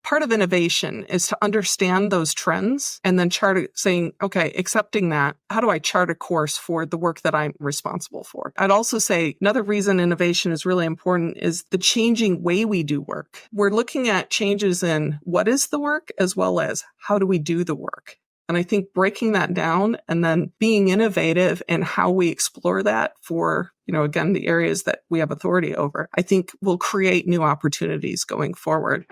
part of innovation is to understand those trends and then saying, okay, accepting that, how do I chart a course for the work that I'm responsible for? I'd also say another reason innovation is really important is the changing way we do work. We're looking at changes in what is the work as well as how do we do the work. And I think breaking that down and then being innovative in how we explore that for, again, the areas that we have authority over, I think will create new opportunities going forward.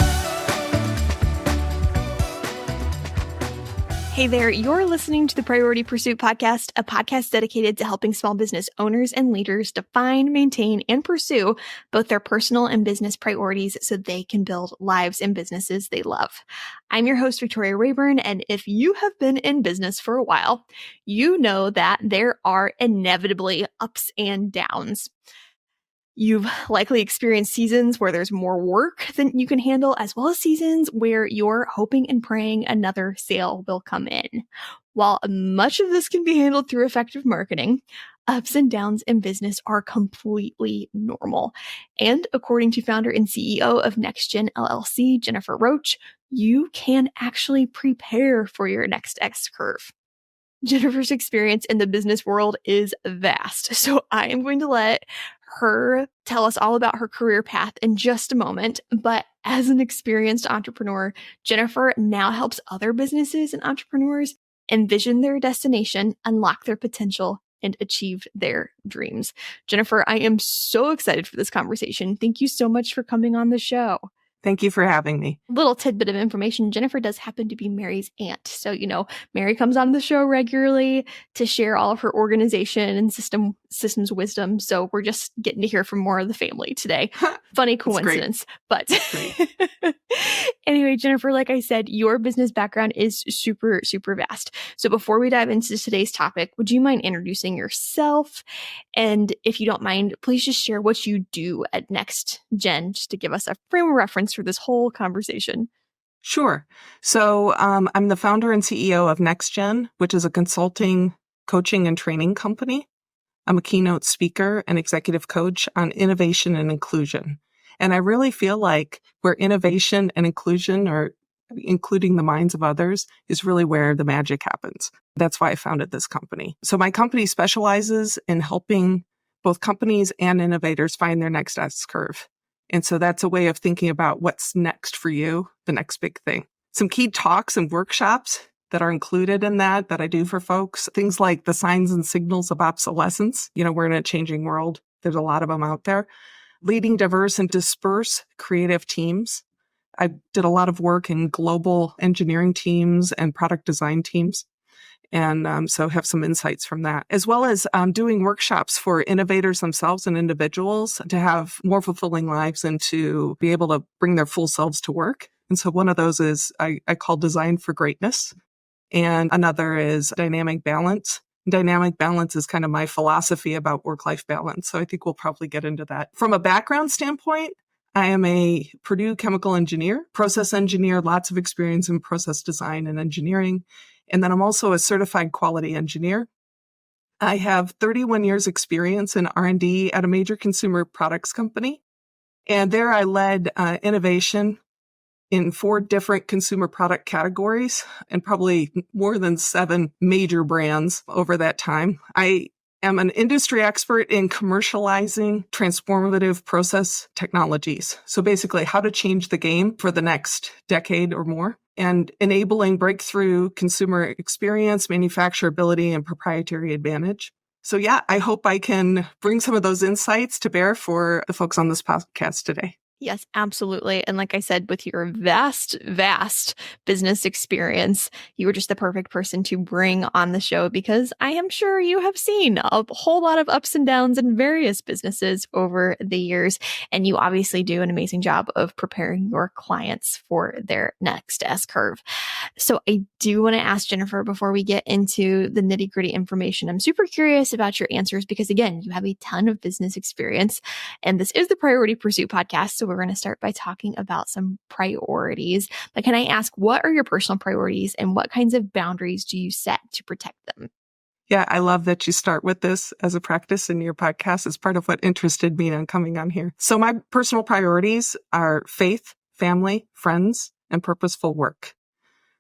Hey there, you're listening to the Priority Pursuit Podcast, a podcast dedicated to helping small business owners and leaders define, maintain, and pursue both their personal and business priorities so they can build lives and businesses they love. I'm your host, Victoria Rayburn, and if you have been in business for a while, you know that there are inevitably ups and downs. You've likely experienced seasons where there's more work than you can handle, as well as seasons where you're hoping and praying another sale will come in. While much of this can be handled through effective marketing, ups and downs in business are completely normal. And according to founder and CEO of NextGen LLC, Jennifer Roach, you can actually prepare for your next S-curve. Jennifer's experience in the business world is vast, so I am going to let her tell us all about her career path in just a moment. But as an experienced entrepreneur, Jennifer now helps other businesses and entrepreneurs envision their destination, unlock their potential, and achieve their dreams. Jennifer, I am so excited for this conversation. Thank you so much for coming on the show. Thank you for having me. Little tidbit of information. Jennifer does happen to be Mary's aunt. So, Mary comes on the show regularly to share all of her organization and systems wisdom. So we're just getting to hear from more of the family today. Funny coincidence, but anyway, Jennifer, like I said, your business background is super, super vast. So before we dive into today's topic, would you mind introducing yourself? And if you don't mind, please just share what you do at NextGen, just to give us a frame of reference for this whole conversation. Sure. So I'm the founder and CEO of NextGen, which is a consulting, coaching, and training company. I'm a keynote speaker and executive coach on innovation and inclusion. And I really feel like where innovation and inclusion are including the minds of others is really where the magic happens. That's why I founded this company. So my company specializes in helping both companies and innovators find their next S-curve. And so that's a way of thinking about what's next for you, the next big thing. Some key talks and workshops that are included in that I do for folks, things like the signs and signals of obsolescence. We're in a changing world. There's a lot of them out there. Leading diverse and disperse creative teams. I did a lot of work in global engineering teams and product design teams. And so have some insights from that, as well as doing workshops for innovators themselves and individuals to have more fulfilling lives and to be able to bring their full selves to work. And so one of those is I call Design for Greatness. And another is Dynamic Balance. Dynamic balance is kind of my philosophy about work-life balance. So I think we'll probably get into that. From a background standpoint, I am a Purdue chemical engineer, process engineer, lots of experience in process design and engineering. And then I'm also a certified quality engineer. I have 31 years experience in R&D at a major consumer products company. And there I led innovation in 4 different consumer product categories and probably more than 7 major brands over that time. I am an industry expert in commercializing transformative process technologies. So basically how to change the game for the next decade or more and enabling breakthrough consumer experience, manufacturability, and proprietary advantage. So yeah, I hope I can bring some of those insights to bear for the folks on this podcast today. Yes, absolutely. And like I said, with your vast business experience, you were just the perfect person to bring on the show because I am sure you have seen a whole lot of ups and downs in various businesses over the years. And you obviously do an amazing job of preparing your clients for their next S-curve. So I do want to ask Jennifer, before we get into the nitty-gritty information, I'm super curious about your answers because, again, you have a ton of business experience. And this is the Priority Pursuit Podcast. So we're going to start by talking about some priorities. But can I ask, what are your personal priorities and what kinds of boundaries do you set to protect them? Yeah, I love that you start with this as a practice in your podcast. It's part of what interested me in coming on here. So my personal priorities are faith, family, friends, and purposeful work.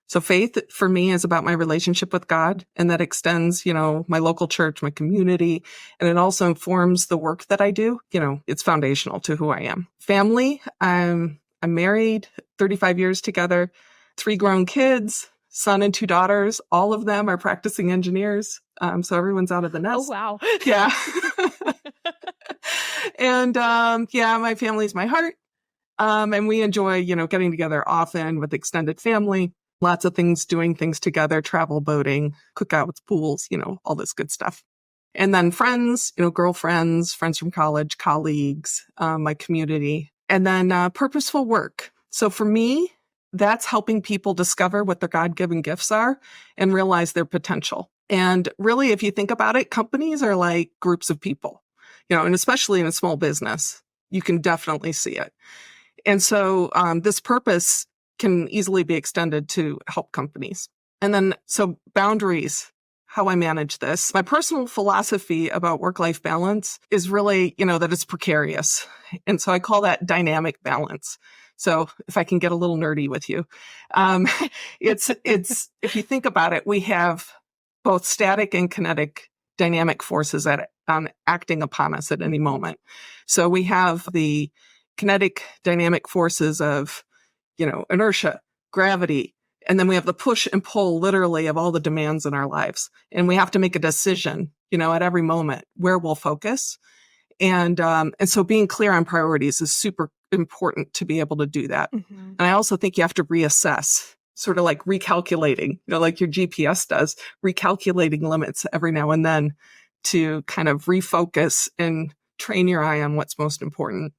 So faith for me is about my relationship with God, and that extends, my local church, my community, and it also informs the work that I do. It's foundational to who I am. Family, I'm married, 35 years together, 3 grown kids, son and 2 daughters. All of them are practicing engineers. So everyone's out of the nest. Oh, wow. Yeah. And my family's my heart. And we enjoy, getting together often with extended family. Lots of things, doing things together, travel, boating, cookouts, pools, all this good stuff. And then friends, girlfriends, friends from college, colleagues, my community, and then purposeful work. So for me, that's helping people discover what their God-given gifts are and realize their potential. And really, if you think about it, companies are like groups of people, and especially in a small business, you can definitely see it. And so this purpose can easily be extended to help companies. And then, so boundaries, how I manage this. My personal philosophy about work-life balance is really, that it's precarious. And so I call that dynamic balance. So if I can get a little nerdy with you, it's, if you think about it, we have both static and kinetic dynamic forces that acting upon us at any moment. So we have the kinetic dynamic forces of, inertia, gravity, and then we have the push and pull literally of all the demands in our lives. And we have to make a decision, at every moment where we'll focus. And so being clear on priorities is super important to be able to do that. Mm-hmm. And I also think you have to reassess, sort of like recalculating, like your GPS does, recalculating limits every now and then to kind of refocus and train your eye on what's most important.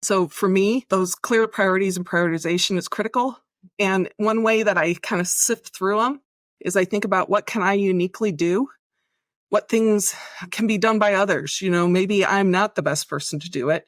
So for me, those clear priorities and prioritization is critical. And one way that I kind of sift through them is I think about what can I uniquely do? What things can be done by others? Maybe I'm not the best person to do it.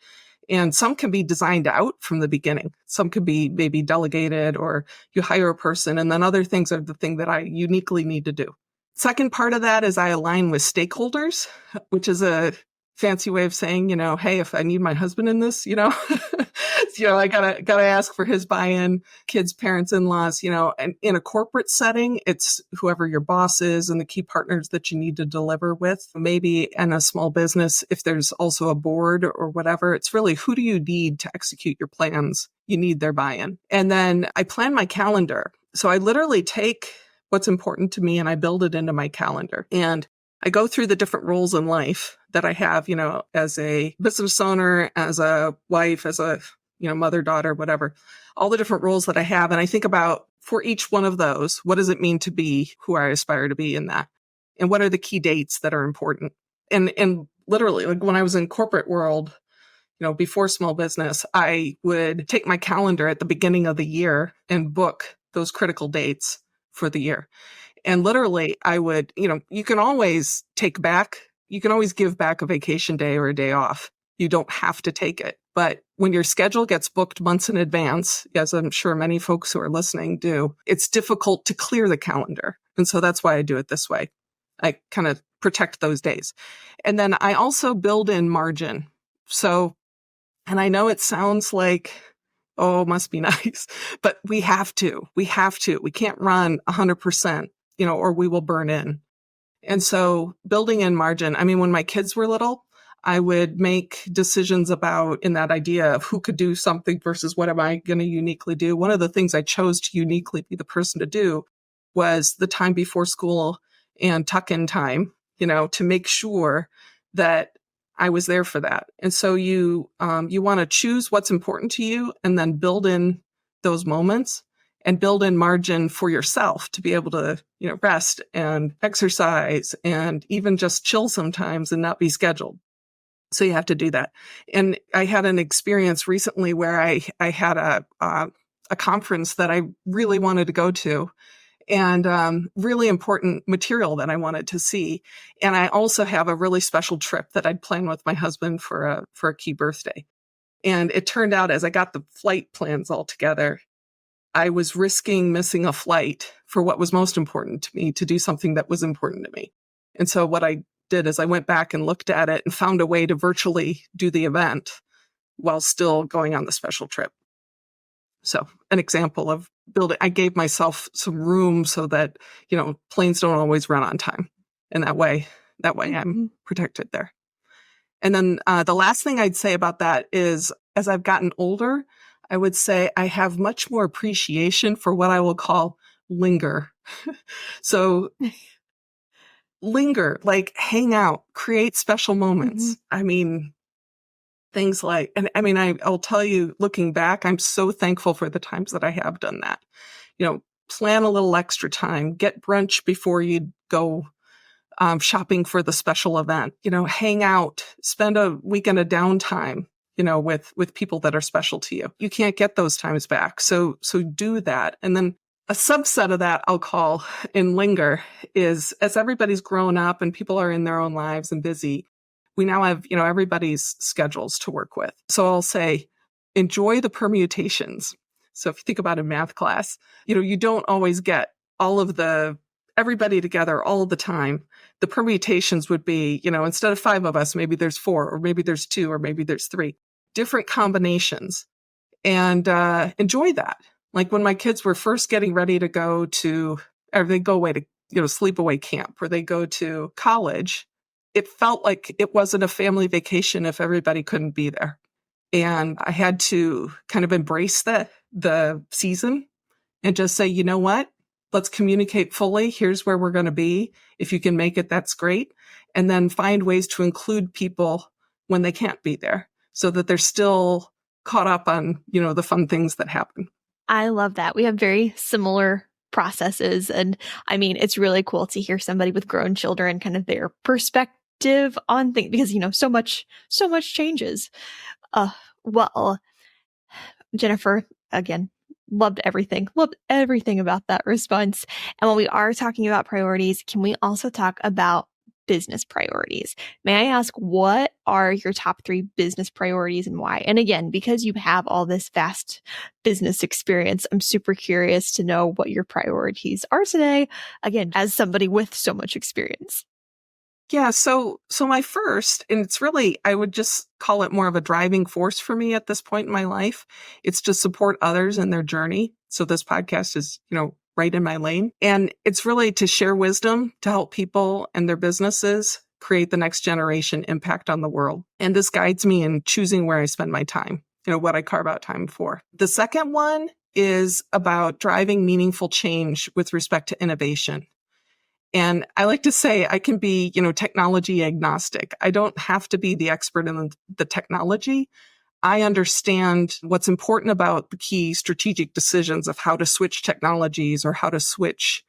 And some can be designed out from the beginning. Some could be maybe delegated or you hire a person. And then other things are the thing that I uniquely need to do. Second part of that is I align with stakeholders, which is a fancy way of saying, hey, if I need my husband in this, I gotta ask for his buy-in, kids, parents, in-laws, and in a corporate setting, it's whoever your boss is and the key partners that you need to deliver with. Maybe in a small business, if there's also a board or whatever, it's really who do you need to execute your plans? You need their buy-in. And then I plan my calendar. So I literally take what's important to me and I build it into my calendar. And I go through the different roles in life that I have, as a business owner, as a wife, as a, mother, daughter, whatever, all the different roles that I have. And I think about for each one of those, what does it mean to be who I aspire to be in that? And what are the key dates that are important? And literally, like when I was in corporate world, before small business, I would take my calendar at the beginning of the year and book those critical dates for the year. And literally I would, you can always give back a vacation day or a day off. You don't have to take it. But when your schedule gets booked months in advance, as I'm sure many folks who are listening do, it's difficult to clear the calendar. And so that's why I do it this way. I kind of protect those days. And then I also build in margin. So, and I know it sounds like, oh, must be nice, but we have to. We can't run 100%. Or we will burn in. And so building in margin, when my kids were little, I would make decisions about in that idea of who could do something versus what am I going to uniquely do. One of the things I chose to uniquely be the person to do was the time before school and tuck-in time, to make sure that I was there for that. And so you want to choose what's important to you and then build in those moments. And build in margin for yourself to be able to, rest and exercise and even just chill sometimes and not be scheduled. So you have to do that. And I had an experience recently where I had a conference that I really wanted to go to and really important material that I wanted to see. And I also have a really special trip that I'd planned with my husband for a key birthday. And it turned out as I got the flight plans all together, I was risking missing a flight for what was most important to me to do something that was important to me. And so what I did is I went back and looked at it and found a way to virtually do the event while still going on the special trip. So an example of building, I gave myself some room so that, planes don't always run on time. And that way I'm protected there. And then the last thing I'd say about that is, as I've gotten older, I would say I have much more appreciation for what I will call linger. So linger, like hang out, create special moments. I mean, things like, I'll tell you, looking back, I'm so thankful for the times that I have done that. Plan a little extra time, get brunch before you go shopping for the special event, hang out, spend a weekend of downtime, with people that are special to you. You can't get those times back. So do that. And then a subset of that I'll call in linger is, as everybody's grown up and people are in their own lives and busy, we now have, everybody's schedules to work with. So I'll say, enjoy the permutations. So if you think about a math class, you don't always get everybody together all the time. The permutations would be, instead of 5 of us, maybe there's 4, or maybe there's 2, or maybe there's 3 different combinations, and enjoy that. Like when my kids were first getting ready to go to, or they go away to, sleepaway camp, or they go to college, it felt like it wasn't a family vacation if everybody couldn't be there. And I had to kind of embrace the season and just say, you know what? Let's communicate fully. Here's where we're going to be. If you can make it, that's great. And then find ways to include people when they can't be there so that they're still caught up on, the fun things that happen. I love that. We have very similar processes. And it's really cool to hear somebody with grown children, kind of their perspective on things, because, so much changes. Well, Jennifer, again, loved everything about that response. And when we are talking about priorities, can we also talk about business priorities? May I ask, what are your top 3 business priorities and why? And again, because you have all this vast business experience, I'm super curious to know what your priorities are today, again, as somebody with so much experience. Yeah. So my first, and it's really, I would just call it more of a driving force for me at this point in my life. It's to support others in their journey. So this podcast is, right in my lane. And it's really to share wisdom to help people and their businesses create the next generation impact on the world. And this guides me in choosing where I spend my time, what I carve out time for. The second one is about driving meaningful change with respect to innovation. And I like to say I can be, technology agnostic. I don't have to be the expert in the technology. I understand what's important about the key strategic decisions of how to switch technologies or how to switch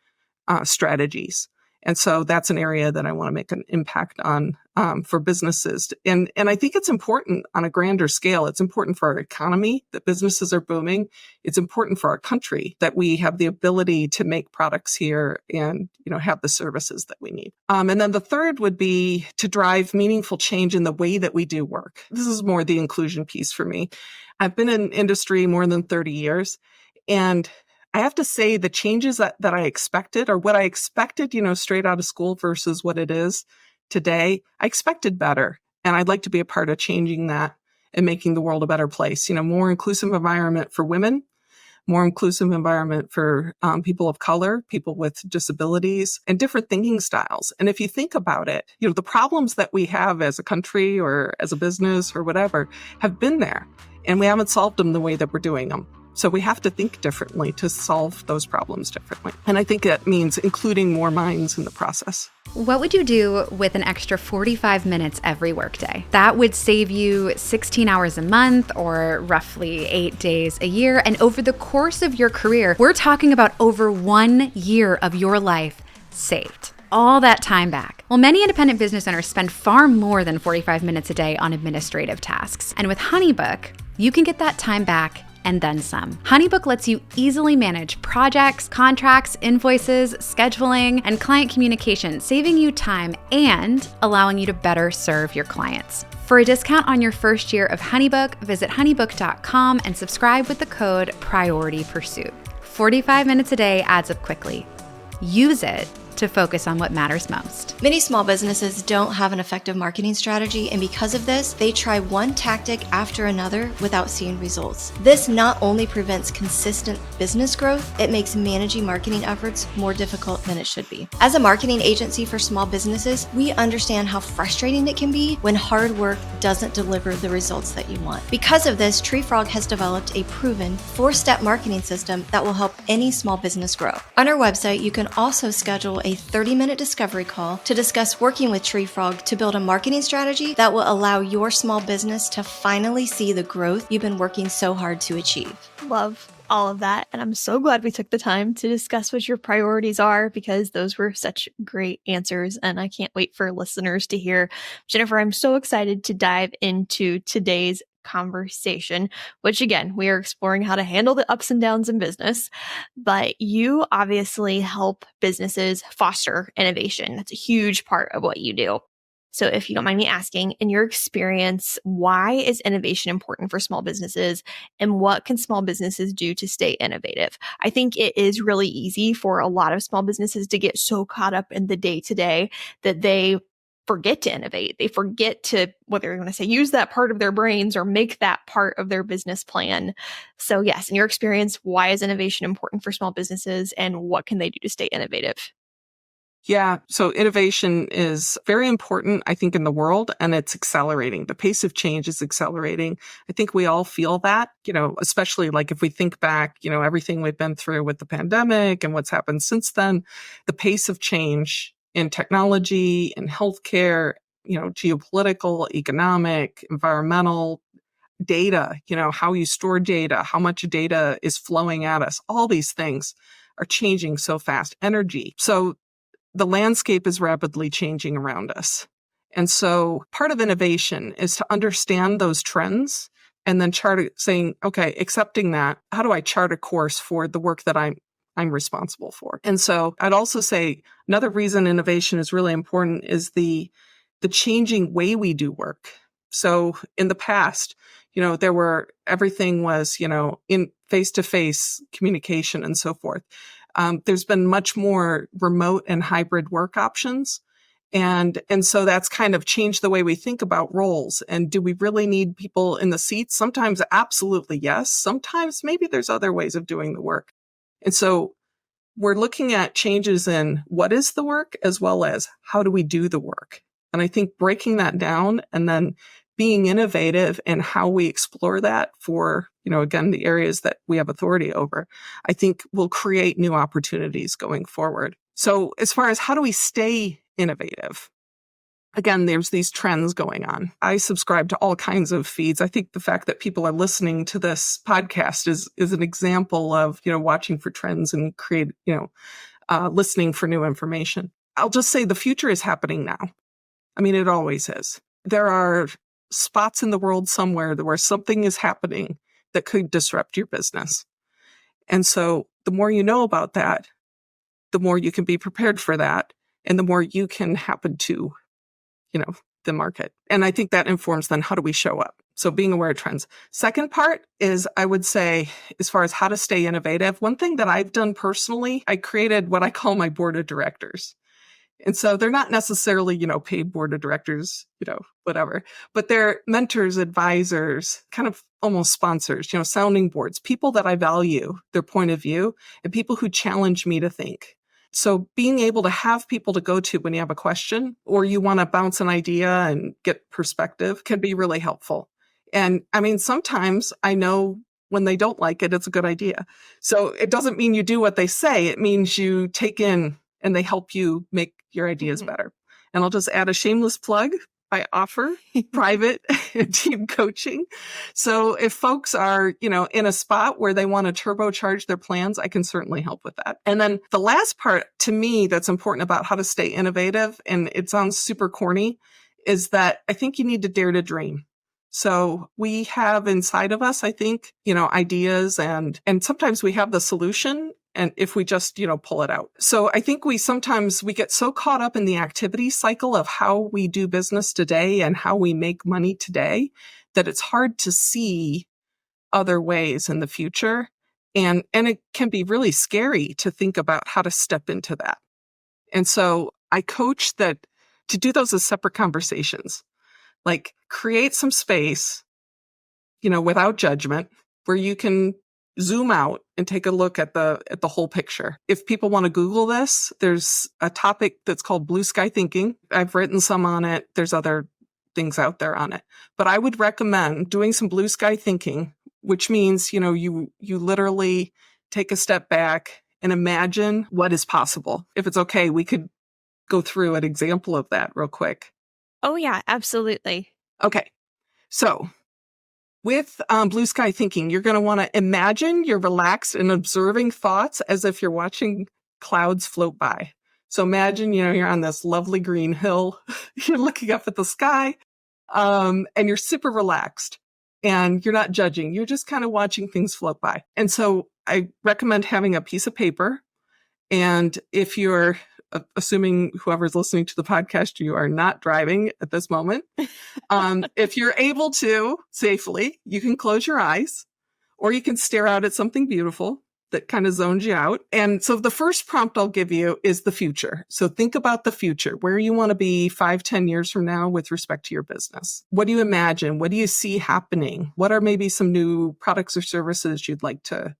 strategies. And so that's an area that I want to make an impact on for businesses. And I think it's important on a grander scale. It's important for our economy that businesses are booming. It's important for our country that we have the ability to make products here and, have the services that we need. And then the third would be to drive meaningful change in the way that we do work. This is more the inclusion piece for me. I've been in industry more than 30 years, and I have to say the changes that I expected, or what I expected, straight out of school versus what it is today, I expected better. And I'd like to be a part of changing that and making the world a better place. More inclusive environment for women, more inclusive environment for people of color, people with disabilities, and different thinking styles. And if you think about it, the problems that we have as a country or as a business or whatever have been there, and we haven't solved them the way that we're doing them. So we have to think differently to solve those problems differently. And I think that means including more minds in the process. What would you do with an extra 45 minutes every workday? That would save you 16 hours a month, or roughly 8 days a year. And over the course of your career, we're talking about over 1 year of your life saved. All that time back. Well, many independent business owners spend far more than 45 minutes a day on administrative tasks. And with HoneyBook, you can get that time back and then some. HoneyBook lets you easily manage projects, contracts, invoices, scheduling, and client communication, saving you time and allowing you to better serve your clients. For a discount on your first year of HoneyBook, visit honeybook.com and subscribe with the code PriorityPursuit. 45 minutes a day adds up quickly. Use it to focus on what matters most. Many small businesses don't have an effective marketing strategy, and because of this, they try one tactic after another without seeing results. This not only prevents consistent business growth, it makes managing marketing efforts more difficult than it should be. As a marketing agency for small businesses, we understand how frustrating it can be when hard work doesn't deliver the results that you want. Because of this, TreeFrog has developed a proven 4-step marketing system that will help any small business grow. On our website, you can also schedule a 30-minute discovery call to discuss working with TreeFrog to build a marketing strategy that will allow your small business to finally see the growth you've been working so hard to achieve. Love all of that. And I'm so glad we took the time to discuss what your priorities are, because those were such great answers. And I can't wait for listeners to hear. Jennifer, I'm so excited to dive into today's conversation, which again, we are exploring how to handle the ups and downs in business, but you obviously help businesses foster innovation. That's a huge part of what you do. So if you don't mind me asking, in your experience, why is innovation important for small businesses, and what can small businesses do to stay innovative? I think it is really easy for a lot of small businesses to get so caught up in the day-to-day that they forget to innovate. They forget to, whether you're going to say, use that part of their brains or make that part of their business plan. So yes, in your experience, why is innovation important for small businesses, and what can they do to stay innovative? Yeah. So innovation is very important, I think, in the world, and it's accelerating. The pace of change is accelerating. I think we all feel that, especially like if we think back, everything we've been through with the pandemic and what's happened since then, the pace of change in technology, in healthcare, geopolitical, economic, environmental, data, how you store data, how much data is flowing at us. All these things are changing so fast. Energy. So the landscape is rapidly changing around us. And so part of innovation is to understand those trends and then saying, okay, accepting that, how do I chart a course for the work that I'm responsible for? And so I'd also say another reason innovation is really important is the changing way we do work. So in the past, everything was, in face-to-face communication and so forth. There's been much more remote and hybrid work options. And so that's kind of changed the way we think about roles. And do we really need people in the seats? Sometimes absolutely yes. Sometimes maybe there's other ways of doing the work. And so we're looking at changes in what is the work as well as how do we do the work. And I think breaking that down and then being innovative in how we explore that for, again, the areas that we have authority over, I think will create new opportunities going forward. So as far as how do we stay innovative? Again, there's these trends going on. I subscribe to all kinds of feeds. I think the fact that people are listening to this podcast is an example of, watching for trends and listening for new information. I'll just say the future is happening now. I mean, it always is. There are spots in the world somewhere where something is happening that could disrupt your business. And so the more you know about that, the more you can be prepared for that, and the more you can happen to, the market. And I think that informs then how do we show up? So being aware of trends. Second part is, I would say, as far as how to stay innovative, one thing that I've done personally, I created what I call my board of directors. And so they're not necessarily, paid board of directors, whatever, but they're mentors, advisors, kind of almost sponsors, sounding boards, people that I value their point of view and people who challenge me to think. So being able to have people to go to when you have a question or you want to bounce an idea and get perspective can be really helpful. And I mean, sometimes I know when they don't like it, it's a good idea. So it doesn't mean you do what they say. It means you take in and they help you make your ideas better. And I'll just add a shameless plug. I offer private team coaching. So if folks are, in a spot where they want to turbocharge their plans, I can certainly help with that. And then the last part to me that's important about how to stay innovative, and it sounds super corny, is that I think you need to dare to dream. So we have inside of us, I think, ideas and sometimes we have the solution. And if we just, pull it out. So I think we get so caught up in the activity cycle of how we do business today and how we make money today that it's hard to see other ways in the future. And it can be really scary to think about how to step into that. And so I coach that to do those as separate conversations, like create some space, without judgment, where you can zoom out and take a look at the whole picture. If people want to Google this, there's a topic that's called blue sky thinking. I've written some on it. There's other things out there on it. But I would recommend doing some blue sky thinking, which means, you literally take a step back and imagine what is possible. If it's okay, we could go through an example of that real quick. Oh, yeah, absolutely. Okay. So with blue sky thinking, you're going to want to imagine you're relaxed and observing thoughts as if you're watching clouds float by. So imagine, you're on this lovely green hill, you're looking up at the sky, and you're super relaxed and you're not judging. You're just kind of watching things float by. And so I recommend having a piece of paper. And if you're assuming whoever's listening to the podcast, you are not driving at this moment. If you're able to safely, you can close your eyes or you can stare out at something beautiful that kind of zones you out. And so the first prompt I'll give you is the future. So think about the future, where you want to be 5-10 years from now with respect to your business. What do you imagine? What do you see happening? What are maybe some new products or services you'd like to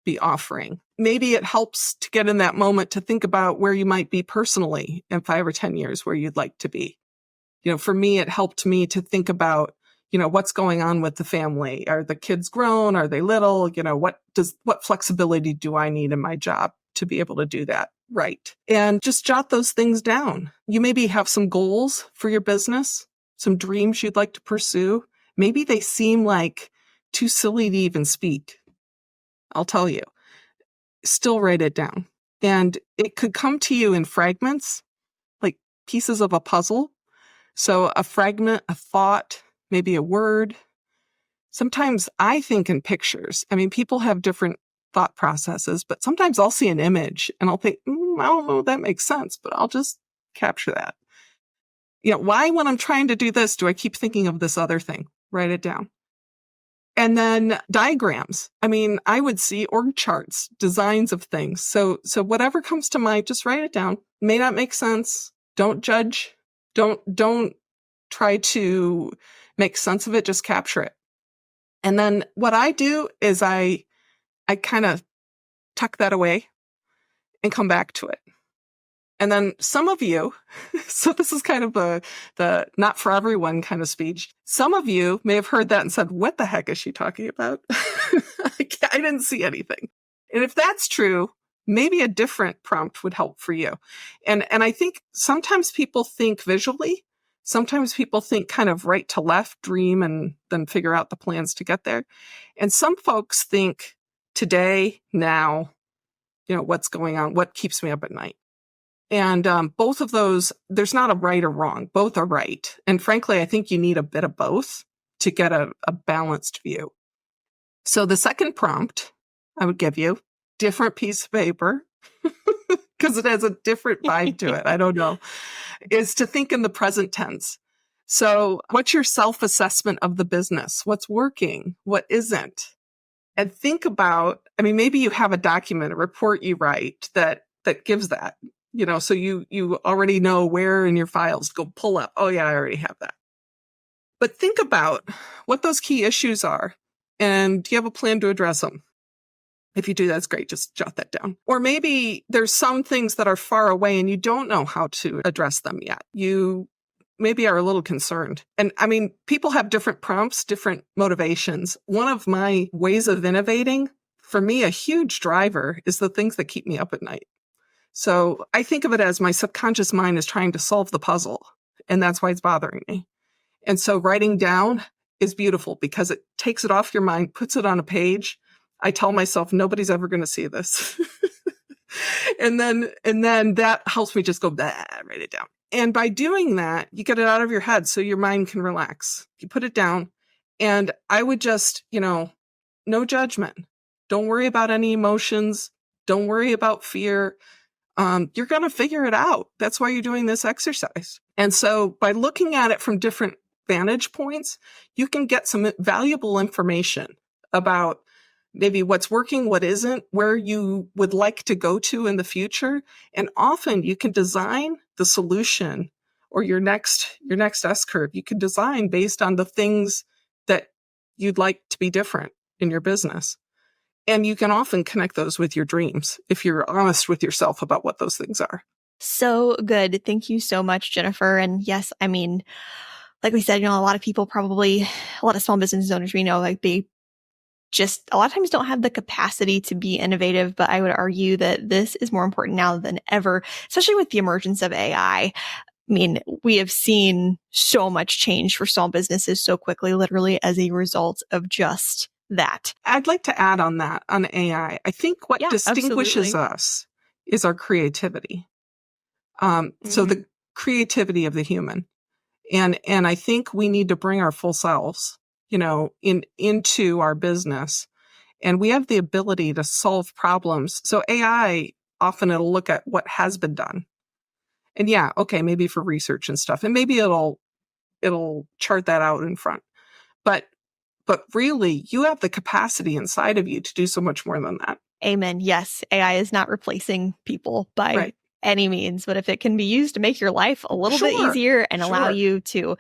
be offering? Maybe it helps to get in that moment to think about where you might be personally in 5 or 10 years, where you'd like to be. For me, it helped me to think about, what's going on with the family. Are the kids grown? Are they little? What flexibility do I need in my job to be able to do that? Right. And just jot those things down. You maybe have some goals for your business, some dreams you'd like to pursue. Maybe they seem like too silly to even speak. I'll tell you, still write it down. And it could come to you in fragments, like pieces of a puzzle. So a fragment, a thought, maybe a word. Sometimes I think in pictures. I mean, people have different thought processes, but sometimes I'll see an image and I'll think, I don't know if that makes sense, but I'll just capture that. Why, when I'm trying to do this, do I keep thinking of this other thing? Write it down. And then diagrams. I mean, I would see org charts, designs of things. So whatever comes to mind, just write it down. May not make sense. Don't judge. Don't try to make sense of it. Just capture it. And then what I do is I kind of tuck that away and come back to it. And then some of you, so this is kind of the not for everyone kind of speech. Some of you may have heard that and said, what the heck is she talking about? I didn't see anything. And if that's true, maybe a different prompt would help for you. And I think sometimes people think visually. Sometimes people think kind of right to left, dream, and then figure out the plans to get there. And some folks think today, now, what's going on, what keeps me up at night. And both of those, there's not a right or wrong. Both are right. And frankly, I think you need a bit of both to get a balanced view. So the second prompt I would give you, different piece of paper, because it has a different vibe to it. I don't know, is to think in the present tense. So what's your self-assessment of the business? What's working? What isn't? And think about, maybe you have a document, a report you write that gives that. So you already know where in your files to go pull up. Oh yeah, I already have that. But think about what those key issues are, and do you have a plan to address them? If you do, that's great. Just jot that down. Or maybe there's some things that are far away and you don't know how to address them yet. You maybe are a little concerned. And people have different prompts, different motivations. One of my ways of innovating, for me, a huge driver is the things that keep me up at night. So I think of it as my subconscious mind is trying to solve the puzzle, and that's why it's bothering me. And so writing down is beautiful because it takes it off your mind, puts it on a page. I tell myself nobody's ever going to see this. and then that helps me just go, write it down. And by doing that, you get it out of your head so your mind can relax. You put it down, and I would just, no judgment. Don't worry about any emotions. Don't worry about fear. You're going to figure it out. That's why you're doing this exercise. And so by looking at it from different vantage points, you can get some valuable information about maybe what's working, what isn't, where you would like to go to in the future. And often you can design the solution or your next S-curve. You can design based on the things that you'd like to be different in your business. And you can often connect those with your dreams if you're honest with yourself about what those things are. So good. Thank you so much, Jennifer. And yes, I mean, like we said, a lot of people probably, a lot of small business owners, we know, like they just a lot of times don't have the capacity to be innovative. But I would argue that this is more important now than ever, especially with the emergence of AI. I mean, we have seen so much change for small businesses so quickly, literally as a result of just that. I'd like to add on that, on AI. I think what distinguishes absolutely. us is our creativity. So the creativity of the human. And I think we need to bring our full selves, into our business. And we have the ability to solve problems. So AI, often it'll look at what has been done. And yeah, okay, maybe for research and stuff. And maybe it'll chart that out in front. But really, you have the capacity inside of you to do so much more than that. Amen. Yes, AI is not replacing people by Right. any means, but if it can be used to make your life a little bit easier and allow you to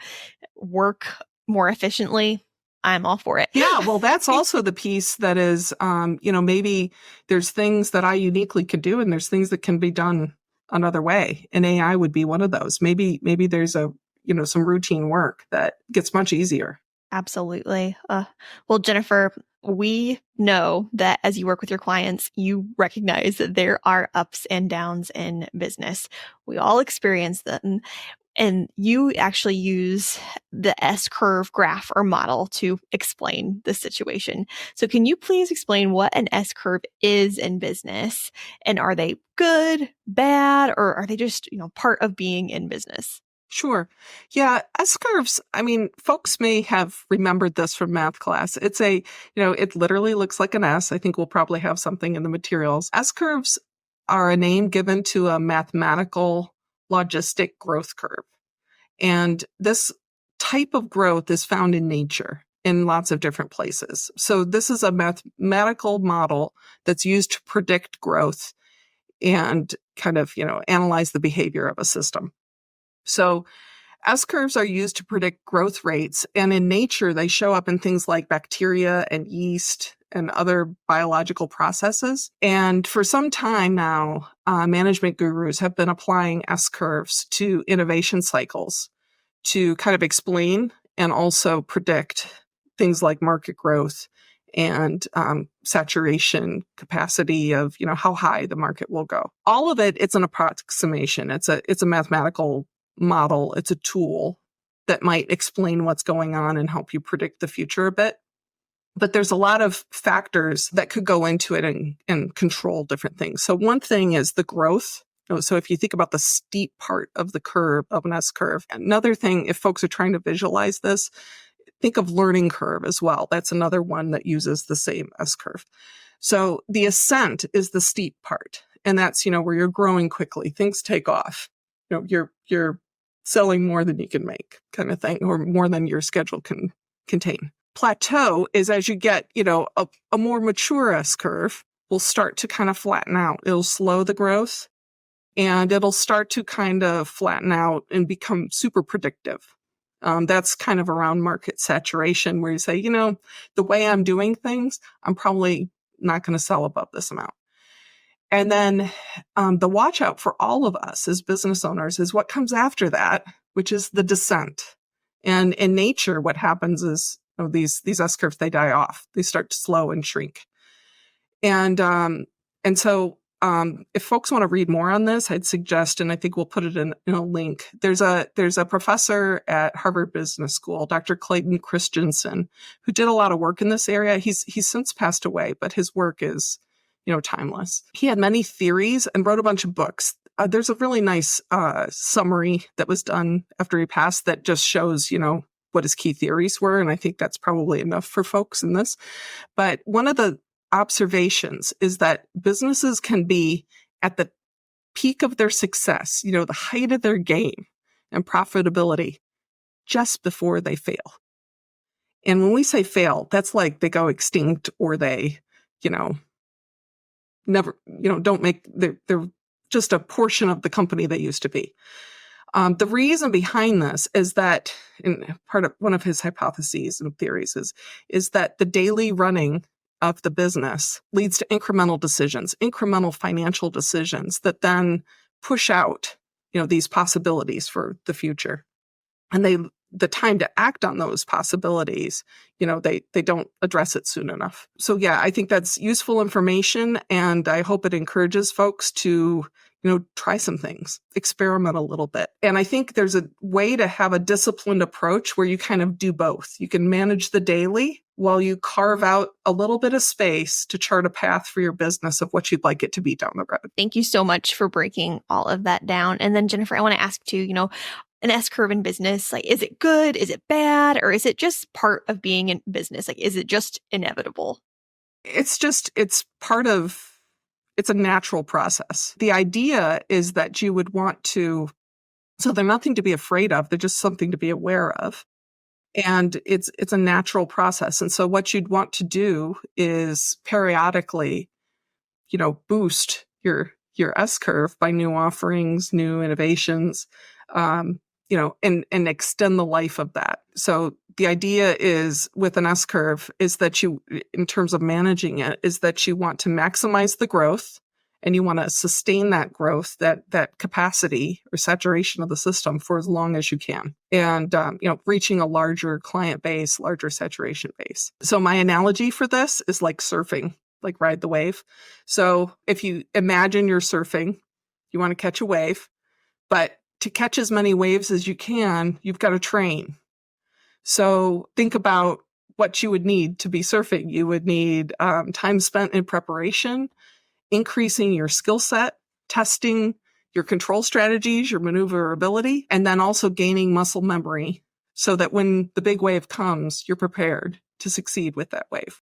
work more efficiently, I'm all for it. Yeah, well, that's also the piece that is, maybe there's things that I uniquely could do and there's things that can be done another way. And AI would be one of those. Maybe there's some routine work that gets much easier. Absolutely. Well, Jennifer, we know that as you work with your clients, you recognize that there are ups and downs in business. We all experience them. And you actually use the S-curve graph or model to explain the situation. So can you please explain what an S-curve is in business? And are they good, bad, or are they just, part of being in business? Sure. Yeah. S-curves, folks may have remembered this from math class. It's it literally looks like an S. I think we'll probably have something in the materials. S-curves are a name given to a mathematical logistic growth curve. And this type of growth is found in nature in lots of different places. So this is a mathematical model that's used to predict growth and kind of, analyze the behavior of a system. So S-curves are used to predict growth rates, and in nature, they show up in things like bacteria and yeast and other biological processes. And for some time now, management gurus have been applying S-curves to innovation cycles to kind of explain and also predict things like market growth and saturation capacity of, how high the market will go. All of it, it's an approximation. It's a mathematical model. It's a tool that might explain what's going on and help you predict the future a bit. But there's a lot of factors that could go into it and control different things. So one thing is the growth. So if you think about the steep part of the curve, of an S-curve, another thing, if folks are trying to visualize this, think of learning curve as well. That's another one that uses the same S-curve. So the ascent is the steep part. And that's, where you're growing quickly. Things take off. You're selling more than you can make kind of thing, or more than your schedule can contain. Plateau is as you get, a more mature S-curve will start to kind of flatten out. It'll slow the growth and it'll start to kind of flatten out and become super predictive. That's kind of around market saturation where you say, the way I'm doing things, I'm probably not going to sell above this amount. And then the watch out for all of us as business owners is what comes after that, which is the descent. And in nature, what happens is these S-curves, they die off. They start to slow and shrink. And so if folks want to read more on this, I'd suggest, and I think we'll put it in a link. There's a professor at Harvard Business School, Dr. Clayton Christensen, who did a lot of work in this area. He's since passed away, but his work is timeless. He had many theories and wrote a bunch of books. There's a really nice summary that was done after he passed that just shows, what his key theories were. And I think that's probably enough for folks in this. But one of the observations is that businesses can be at the peak of their success, the height of their game and profitability just before they fail. And when we say fail, that's like they go extinct or they never, don't make, they're just a portion of the company they used to be. The reason behind this is that, and part of one of his hypotheses and theories is that the daily running of the business leads to incremental decisions, incremental financial decisions that then push out, these possibilities for the future. And the time to act on those possibilities, they don't address it soon enough. So yeah, I think that's useful information, and I hope it encourages folks to try some things, experiment a little bit. And I think there's a way to have a disciplined approach where you kind of do both. You can manage the daily while you carve out a little bit of space to chart a path for your business of what you'd like it to be down the road. Thank you so much for breaking all of that down. And then Jennifer, I want to ask too, an S-curve in business, like, is it good? Is it bad? Or is it just part of being in business? Like, is it just inevitable? It's a natural process. The idea is that you would want to, so they're nothing to be afraid of. They're just something to be aware of. And it's a natural process. And so what you'd want to do is periodically, boost your S-curve by new offerings, new innovations, and extend the life of that. So the idea is with an S-curve is that you, in terms of managing it, is that you want to maximize the growth and you want to sustain that growth, that capacity or saturation of the system for as long as you can. And, reaching a larger client base, larger saturation base. So my analogy for this is like surfing, like ride the wave. So if you imagine you're surfing, you want to catch a wave, but to catch as many waves as you can, you've got to train. So think about what you would need to be surfing. You would need time spent in preparation, increasing your skill set, testing your control strategies, your maneuverability, and then also gaining muscle memory so that when the big wave comes, you're prepared to succeed with that wave.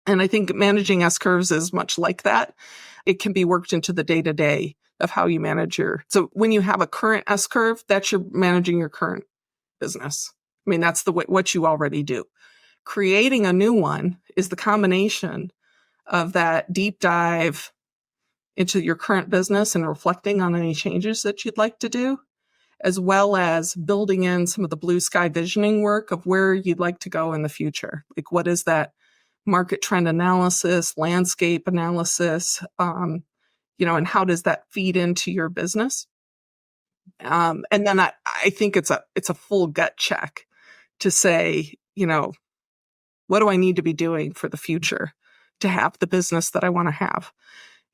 And I think managing S-curves is much like that. It can be worked into the day-to-day of how you manage so when you have a current S-curve, that's you're managing your current business. I mean, that's what you already do. Creating a new one is the combination of that deep dive into your current business and reflecting on any changes that you'd like to do, as well as building in some of the blue sky visioning work of where you'd like to go in the future. Like, what is that market trend analysis, landscape analysis, and how does that feed into your business? And then I think it's a full gut check to say, what do I need to be doing for the future to have the business that I want to have?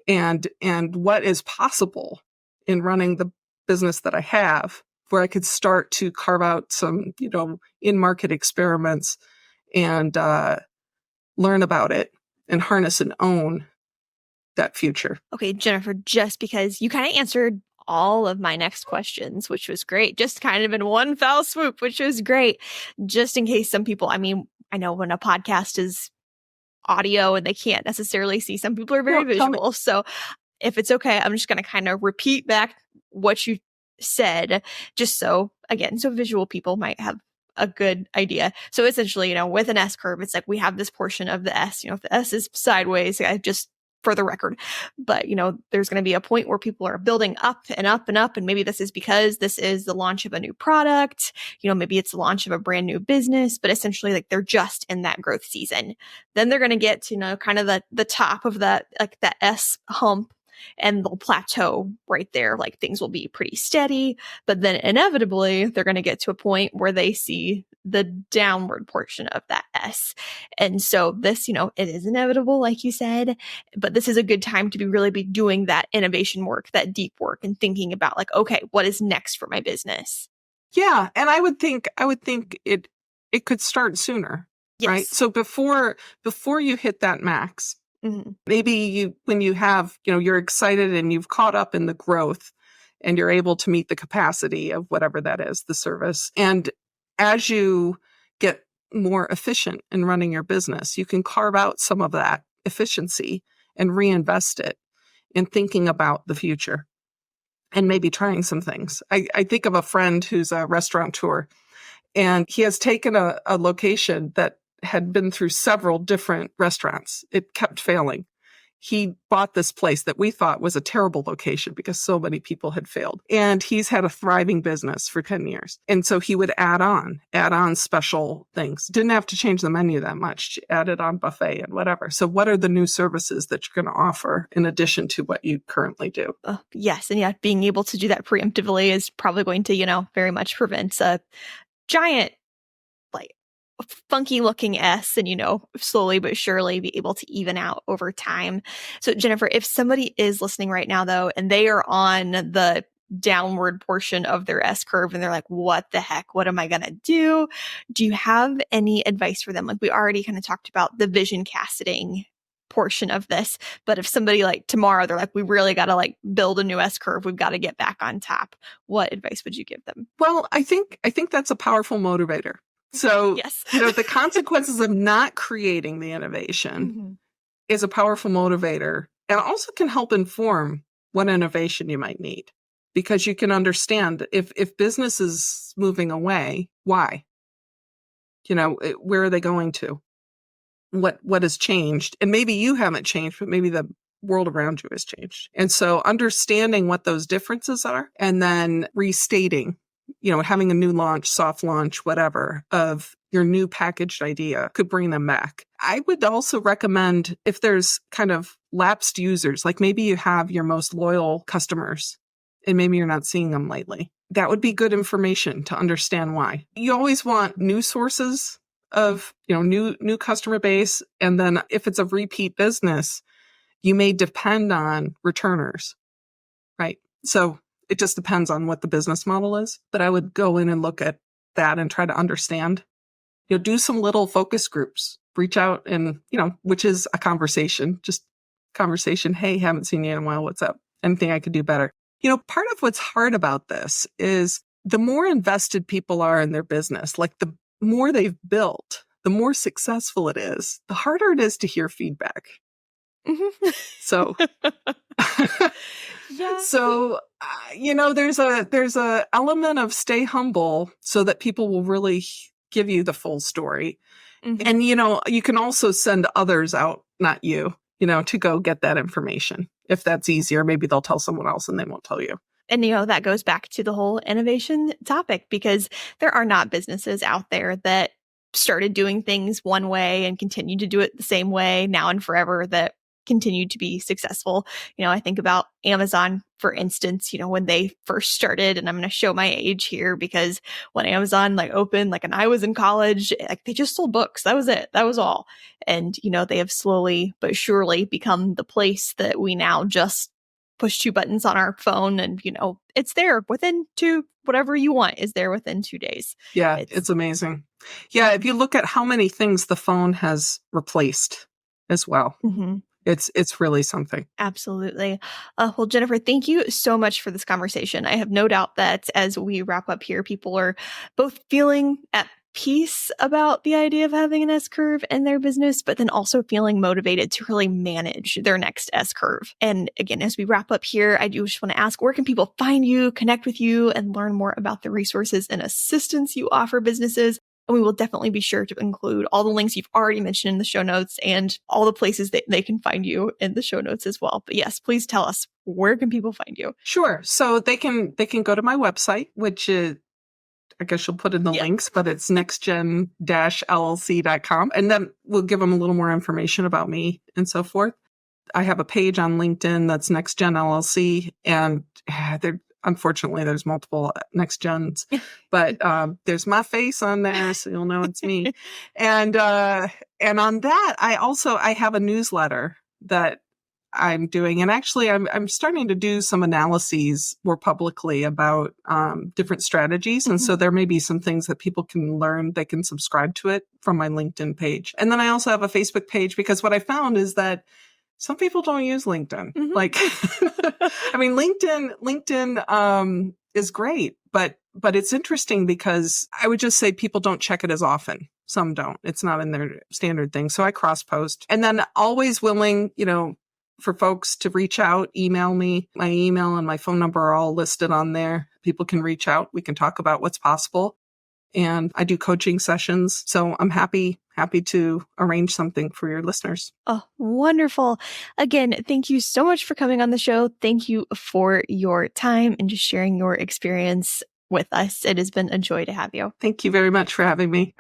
And what is possible in running the business that I have, where I could start to carve out some, in-market experiments and learn about it and harness and own that future. Okay, Jennifer, just because you kind of answered all of my next questions, which was great, just kind of in one foul swoop, which was great. Just in case some people, I know when a podcast is audio and they can't necessarily see, some people are very visual. So if it's okay, I'm just going to kind of repeat back what you said, just so visual people might have a good idea. So essentially, with an S-curve, it's like we have this portion of the S, if the S is sideways, just for the record, but there's going to be a point where people are building up and up and up. And maybe this is because this is the launch of a new product, maybe it's the launch of a brand new business, but essentially like they're just in that growth season. Then they're going to get to, kind of the top of that, like that S hump, and they'll plateau right there. Like things will be pretty steady, but then inevitably they're going to get to a point where they see the downward portion of that S. And so this, it is inevitable, like you said, but this is a good time to really be doing that innovation work, that deep work, and thinking about like, okay, what is next for my business? Yeah. And I would think it could start sooner, yes. Right? So before you hit that max, mm-hmm. maybe when you have, you're excited and you've caught up in the growth and you're able to meet the capacity of whatever that is, the service. And as you get more efficient in running your business, you can carve out some of that efficiency and reinvest it in thinking about the future and maybe trying some things. I think of a friend who's a restaurateur, and he has taken a location that had been through several different restaurants. It kept failing. He bought this place that we thought was a terrible location because so many people had failed. And he's had a thriving business for 10 years. And so he would add on special things. Didn't have to change the menu that much. Added on buffet and whatever. So what are the new services that you're going to offer in addition to what you currently do? Yes. And yeah, being able to do that preemptively is probably going to, very much prevent a giant, like, funky looking S and, slowly but surely be able to even out over time. So Jennifer, if somebody is listening right now though, and they are on the downward portion of their S curve and they're like, what the heck? What am I going to do? Do you have any advice for them? Like we already kind of talked about the vision casting portion of this, but if somebody like tomorrow, they're like, we really got to like build a new S curve. We've got to get back on top. What advice would you give them? Well, I think that's a powerful motivator. So, yes. The consequences of not creating the innovation is a powerful motivator and also can help inform what innovation you might need because you can understand if business is moving away, why? Where are they going to? What has changed? And maybe you haven't changed, but maybe the world around you has changed. And so understanding what those differences are and then restating having a new launch, soft launch, whatever, of your new packaged idea could bring them back. I would also recommend if there's kind of lapsed users, like maybe you have your most loyal customers and maybe you're not seeing them lately. That would be good information to understand why. You always want new sources of, new customer base. And then if it's a repeat business, you may depend on returners, right? So it just depends on what the business model is. But I would go in and look at that and try to understand. Do some little focus groups. Reach out and, which is a conversation, just conversation. Hey, haven't seen you in a while. What's up? Anything I could do better? Part of what's hard about this is the more invested people are in their business, like the more they've built, the more successful it is, the harder it is to hear feedback. So, yeah. So, there's a element of stay humble so that people will really give you the full story. And, you can also send others out, not you, to go get that information. If that's easier, maybe they'll tell someone else and they won't tell you. And, that goes back to the whole innovation topic because there are not businesses out there that started doing things one way and continue to do it the same way now and forever that continued to be successful. I think about Amazon, for instance, when they first started, and I'm going to show my age here because when Amazon opened, and I was in college, they just sold books. That was it. That was all. And, they have slowly but surely become the place that we now just push 2 buttons on our phone and, it's there within whatever you want is there within 2 days. Yeah, it's amazing. Yeah. If you look at how many things the phone has replaced as well. It's really something. Absolutely. Well, Jennifer, thank you so much for this conversation. I have no doubt that as we wrap up here, people are both feeling at peace about the idea of having an S curve in their business, but then also feeling motivated to really manage their next S curve. And again, as we wrap up here, I do just want to ask, where can people find you, connect with you, and learn more about the resources and assistance you offer businesses? And we will definitely be sure to include all the links you've already mentioned in the show notes and all the places that they can find you in the show notes as well. But yes, please tell us, where can people find you? Sure. So they can go to my website, which is, I guess you'll put in the links, but it's nextgen-llc.com. And then we'll give them a little more information about me and so forth. I have a page on LinkedIn that's NextGen LLC, and unfortunately, there's multiple NextGens, but there's my face on there, so you'll know it's me. And on that, I have a newsletter that I'm doing, and actually, I'm starting to do some analyses more publicly about different strategies, and so there may be some things that people can learn. They can subscribe to it from my LinkedIn page, and then I also have a Facebook page because what I found is that some people don't use LinkedIn. I mean, LinkedIn is great, but it's interesting because I would just say people don't check it as often. Some don't. It's not in their standard thing. So I cross post, and then always willing, for folks to reach out, email me. My email and my phone number are all listed on there. People can reach out. We can talk about what's possible. and I do coaching sessions. So I'm happy to arrange something for your listeners. Oh, wonderful. Again, thank you so much for coming on the show. Thank you for your time and just sharing your experience with us. It has been a joy to have you. Thank you very much for having me.